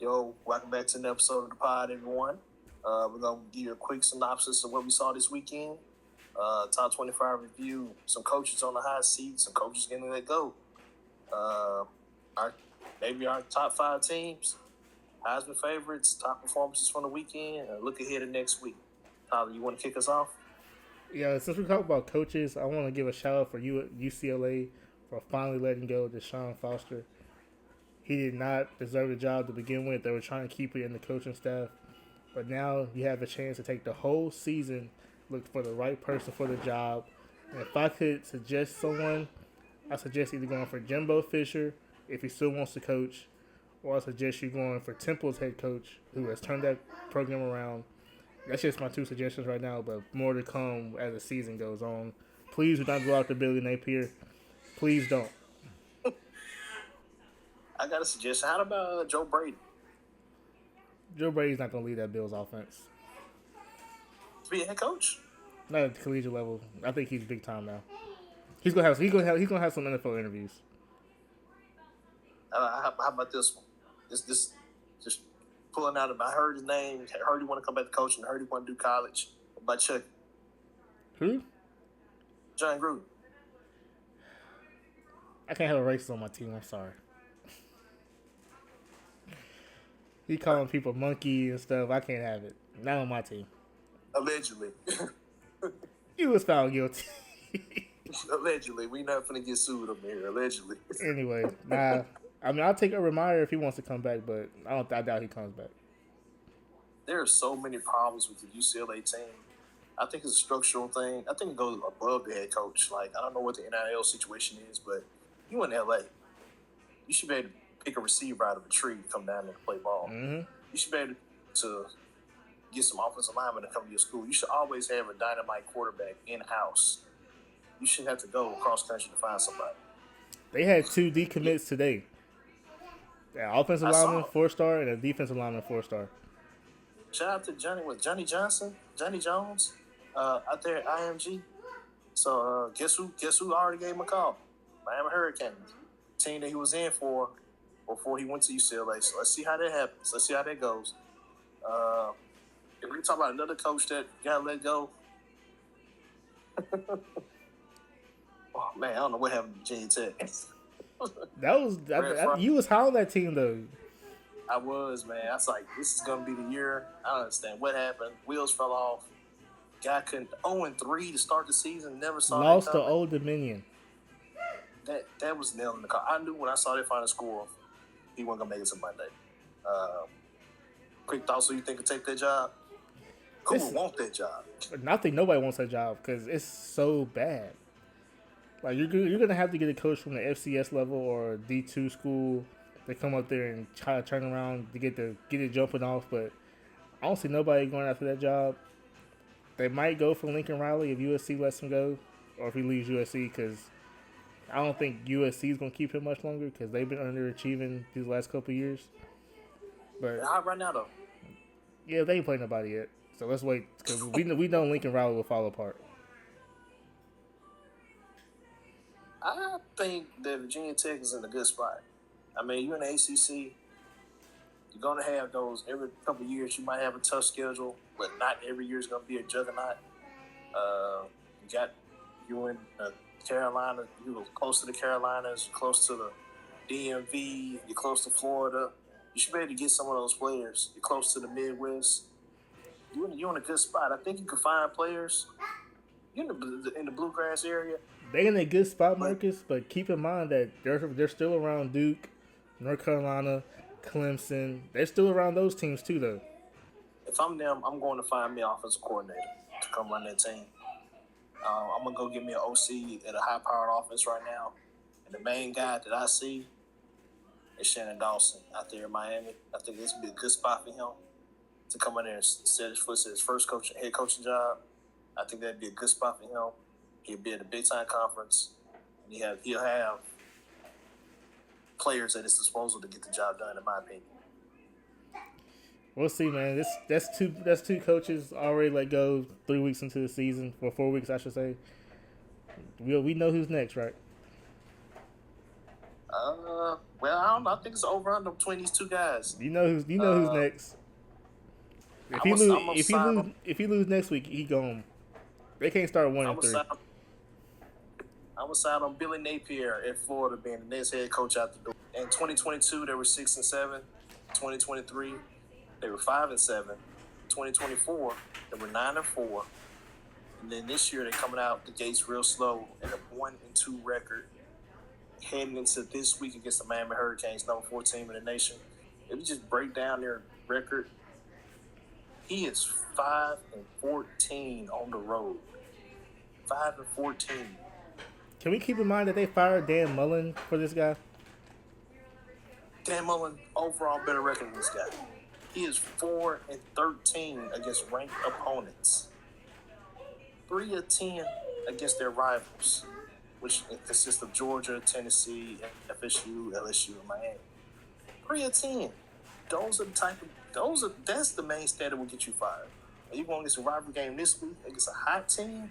Yo, welcome back to an episode of the pod, everyone. We're going to give you a quick synopsis of what we saw this weekend. Top 25 review, some coaches on the hot seat, some coaches getting let go. Maybe our top 5 teams, Heisman favorites, top performances from the weekend, and look ahead to next week. Tyler, you want to kick us off? Yeah, since we talk about coaches, I want to give a shout out for UCLA for finally letting go Deshaun Foster. He did not deserve the job to begin with. They were trying to keep it in the coaching staff. But now you have a chance to take the whole season, look for the right person for the job. And if I could suggest someone, I suggest either going for Jimbo Fisher, if he still wants to coach, or I suggest you going for Temple's head coach, who has turned that program around. That's just my two suggestions right now, but more to come as the season goes on. Please do not go out to Billy Napier. Please don't. I got a suggestion. How about Joe Brady? Joe Brady's not going to lead that Bills offense. To be a head coach? Not at the collegiate level. I think he's big time now. He's gonna have some NFL interviews. How about this one? This just pulling out of. I heard his name. Heard he want to come back to coaching. Heard he want to do college. But Chuck. Who? John Gruden. I can't have a racist on my team. I'm sorry. He calling people monkey and stuff. I can't have it. Not on my team. Allegedly. He was found guilty. Allegedly. We not finna get sued up here. Allegedly. Anyway, nah. I mean, I'll take a reminder if he wants to come back, but I doubt he comes back. There are so many problems with the UCLA team. I think it's a structural thing. I think it goes above the head coach. Like, I don't know what the NIL situation is, but you in LA. You should be able to pick a receiver out of a tree to come down there and play ball. Mm-hmm. You should be able to get some offensive linemen to come to your school. You should always have a dynamite quarterback in-house. You shouldn't have to go across country to find somebody. They had 2 decommits today. An offensive lineman, 4-star, and a defensive lineman, 4-star. Shout out to Johnny Jones, out there at IMG. So guess who already gave him a call? Miami Hurricanes, team that he was in for before he went to UCLA. So let's see how that happens. Let's see how that goes. If we talk about another coach that got let go, oh man, I don't know what happened to Virginia Tech. You was howling that team though. I was, man. I was like, this is gonna be the year. I don't understand what happened. Wheels fell off. Guy couldn't 0-3 to start the season. Never saw lost to Old Dominion. That was nailed in the car. I knew when I saw that final score, he wasn't gonna make it to Monday. Quick thought, so you think he'll take that job? Who would want that job? I think nobody wants that job because it's so bad. Like you're gonna have to get a coach from the FCS level or a D2 school to come up there and try to turn around to get it jumping off. But I don't see nobody going after that job. They might go for Lincoln Riley if USC lets him go, or if he leaves USC because I don't think USC is gonna keep him much longer because they've been underachieving these last couple of years. But how right now though? Yeah, they ain't played nobody yet. So let's wait because we know Lincoln Riley will fall apart. I think that Virginia Tech is in a good spot. I mean, you're in the ACC. You're going to have those every couple of years. You might have a tough schedule, but not every year is going to be a juggernaut. You in Carolina. You're close to the Carolinas. You're close to the DMV. You're close to Florida. You should be able to get some of those players. You're close to the Midwest. You're in a good spot. I think you can find players. You're in the bluegrass area. They in a good spot, Marcus, but keep in mind that they're still around Duke, North Carolina, Clemson. They're still around those teams too, though. If I'm them, I'm going to find me an offensive coordinator to come run that team. I'm going to go get me an OC at a high-powered offense right now. And the main guy that I see is Shannon Dawson out there in Miami. I think this would be a good spot for him to come in there and set his foot to his first head coaching job. I think that'd be a good spot for him. He'll be at a big-time conference, and he'll have players at his disposal to get the job done, in my opinion. We'll see, man. That's two coaches already let go 3 weeks into the season, or 4 weeks, I should say. We know who's next, right? Well, I don't know. I think it's over under between these two guys. You know who's next. If he lose, I'm gonna sign him. if he lose next week, he gone. They can't start 1-3. I'm gonna sign on Billy Napier at Florida being the next head coach out the door. In 2022, they were 6-7. 2023, they were 5-7. 2024, they were 9-4. And then this year, they're coming out the gates real slow at a 1-2 record. Heading into this week against the Miami Hurricanes, number 4 team in the nation. If you just break down their record, he is 5-14 on the road. 5-14. Can we keep in mind that they fired Dan Mullen for this guy? Dan Mullen overall better record than this guy. He is 4-13 against ranked opponents. 3-10 against their rivals, which consists of Georgia, Tennessee, FSU, LSU, and Miami. 3-10. Those are the type of that's the main stat that will get you fired. Are you going against a rivalry game this week against a hot team?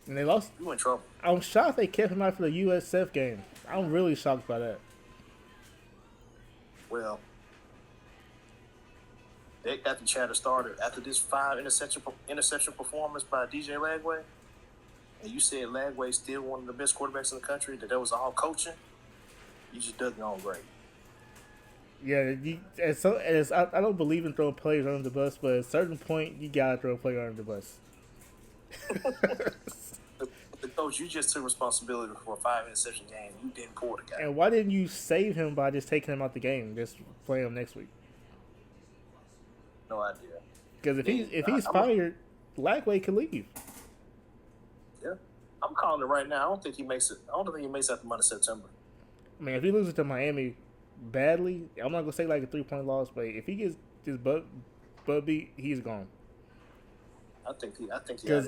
And they lost. You in trouble. I'm shocked they kept him out for the USF game. I'm really shocked by that. Well, they got the chatter started after this 5 interception performance by DJ Lagway. And you said Lagway's still one of the best quarterbacks in the country, that was all coaching. You just dug your own grave. Yeah, I don't believe in throwing players under the bus, but at a certain point, you gotta throw a player under the bus. The coach, you just took responsibility for a 5 interception game. You didn't pull the guy. And why didn't you save him by just taking him out the game, just play him next week? No idea. Because if he's fired, Lagway could leave. Yeah, I'm calling it right now. I don't think he makes it. I don't think he makes it at the month of September. I mean, if he loses to Miami badly, I'm not gonna say like a 3-point loss, but if he gets his butt beat, he's gone. I think he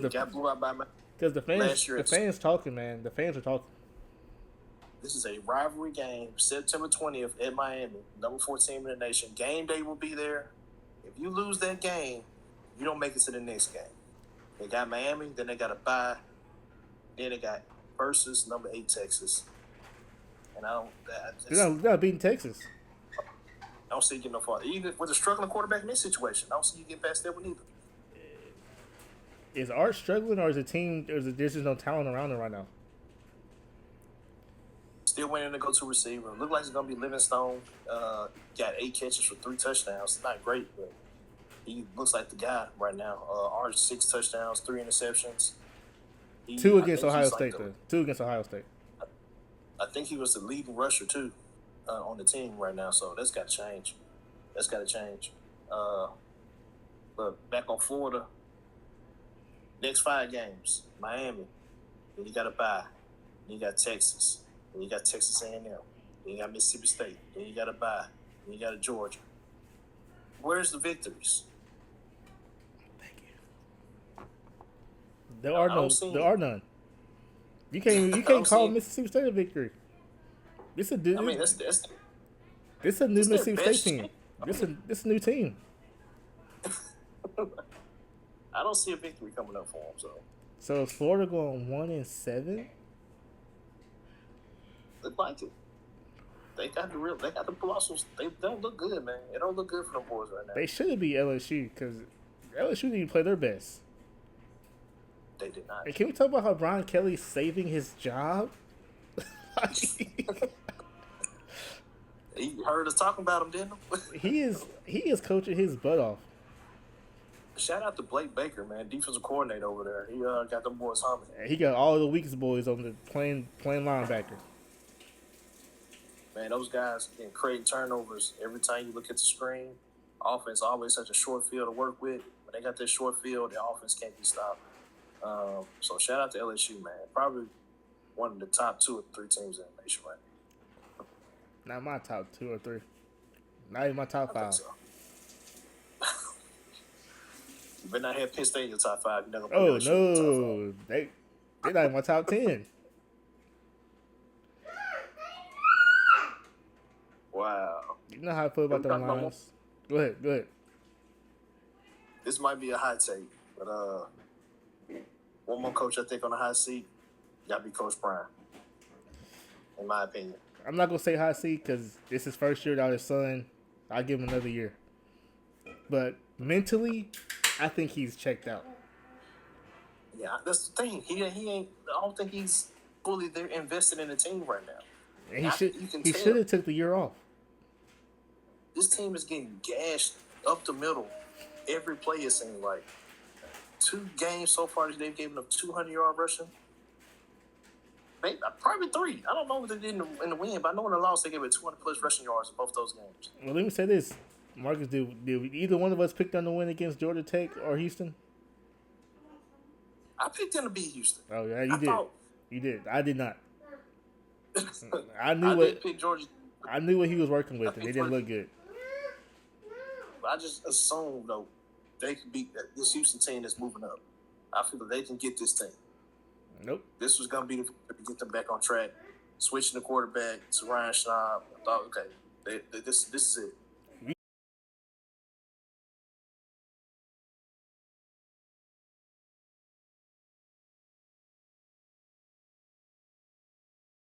got blew out by Miami. Because the fans talking, man. The fans are talking. This is a rivalry game, September 20th at Miami, number 4 team in the nation. Game day will be there. If you lose that game, you don't make it to the next game. They got Miami, then they got a bye. Then they got versus number 8 Texas. And they're not beating Texas. I don't see you getting no farther. Even with a struggling quarterback in this situation, I don't see you getting past that one either. Is Art struggling, or is the team? There's just no talent around him right now? Still waiting to go to receiver. Look like it's gonna be Livingstone. Got 8 catches for 3 touchdowns. It's not great, but he looks like the guy right now. Art 6 touchdowns, 3 interceptions. 2 against Ohio State, though. 2 against Ohio State. I think he was the leading rusher too on the team right now. So that's got to change. But back on Florida. Next 5 games, Miami. Then you got a bye. Then you got Texas. Then you got Texas A&M. Then you got Mississippi State. Then you got a bye. Then you got a Georgia. Where's the victories? Thank you. There are none. You can't call Mississippi State a victory. This a new Mississippi State team. This a new team. I don't see a victory coming up for them. So is Florida going 1-7? Look like it. They got the blossoms. They don't look good, man. It don't look good for them boys right now. They should be LSU because LSU didn't play their best. They did not. And can we talk about how Brian Kelly's saving his job? He heard us talking about him, didn't he is coaching his butt off. Shout out to Blake Baker, man, defensive coordinator over there. He got them boys humming. He got all the weakest boys on the playing linebacker. Man, those guys can create turnovers every time you look at the screen. Offense always such a short field to work with. When they got this short field, the offense can't be stopped. So shout out to LSU, man. Probably one of the top 2 or 3 teams in the nation right now. Not my top 2 or 3. Not even my top 5. So. You better not have Penn State in your top 5. You're not gonna no, they're not in my top 10. Wow. You know how I feel about the Lions. Go ahead. This might be a hot take, but one more coach I think on the hot seat, gotta be Coach Prime, in my opinion. I'm not gonna say hot seat because this is his first year without his son. I'll give him another year. But mentally, I think he's checked out. Yeah, that's the thing. He ain't. I don't think he's fully there invested in the team right now. And You can he tell should have took the year off. this team is getting gashed up the middle. Every play it seems like 2 games so far they've given up 200-yard rushing. Maybe, probably 3. I don't know what they did in the win, but I know in the loss they gave it 200 plus rushing yards in both those games. Well, let me say this, Marcus. Did either one of us pick them to win against Georgia Tech or Houston? I picked them to beat Houston. Oh yeah, you did. You did. I did not. I did pick Georgia. I knew what he was working with, and they didn't look good. But I just assumed though they could beat this Houston team that's moving up. I feel that they can get this thing. Nope. This was gonna be to get them back on track. Switching the quarterback to Ryan Schnapp. I thought, okay, this is it.